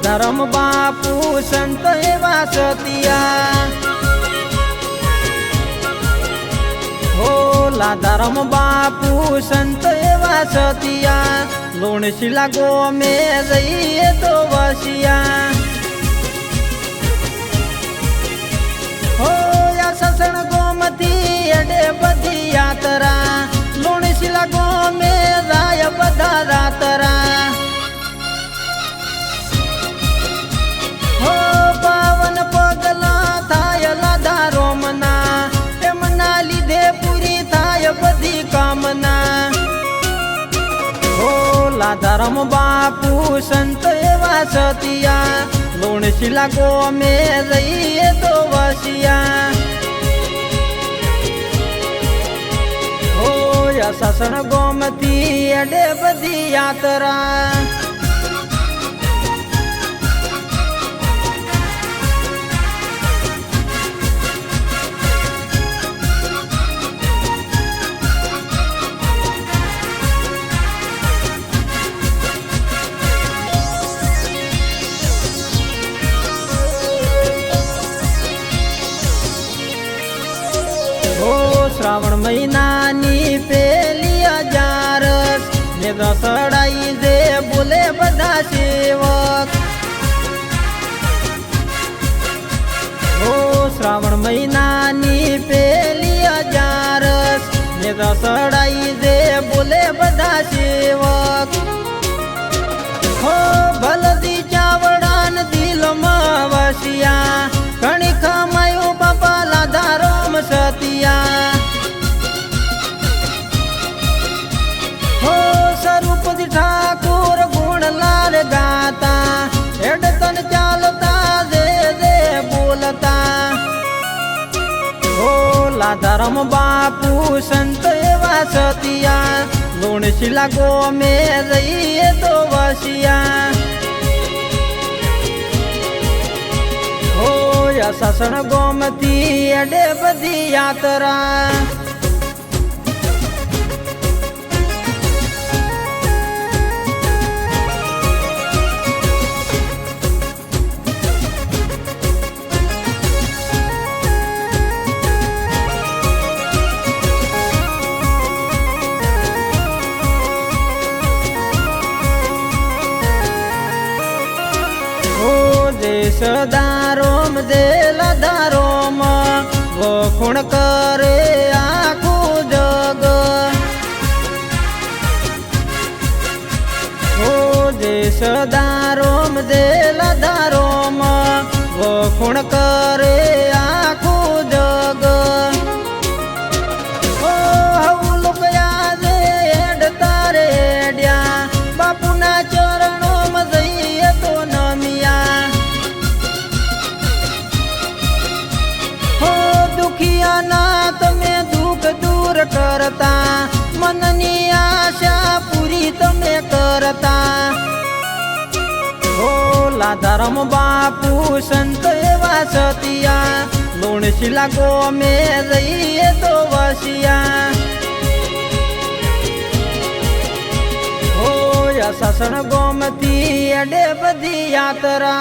धर्म बापू संत एवा सतिया हो धर्म बापू संत एवा सतिया लोणशिला गो में रहिए तो वसिया हो या ससण गोमती एडे बधी यात्रा लोणशिला गो में राय बधा रातरा हो पावन पगला थायला धारो मना एमना लीधे पूरी थाय बधी कामना हो धर्म बापू संत एवा सतिया लोणशिला गो में रहिए तो वसिया हो या ससण गोमती एडे बधी यात्रा श्रावण महीना नी पेली अजारस ने दसड़ाई दे बोले बधा सेवक हो श्रावण महीना नी पेली अजारस ने दसड़ाई दे बोले बधा सेवक हो भलदी चावड़ान दिल में वसिया घणी खमायो बापा लाधारोम सतिया हो स्वरूप ठाकुर गुण लाल गाता हेडतन चालता दे दे बोलता हो धर्म बापू संत एवा सतिया लोणशिला गो में रहिए तो वसिया हो या ससण गोमती एडे बधी यात्रा देश दारोम देला दारोम वखुण करे आखू जग हो देश दारोम देला दारोम वखुण करे आखू जग हो हऊ लोक यादे एड तारे एड्या बापूना चरणों में जइए तो नमिया दुखिया ना तमे दुख दूर करता मननी आशा पूरी तमे करता हो धर्म बापू संत एवा सतिया लोणशिला गो में रहिए तो वसिया हो या ससण गोमती एडे बधी यात्रा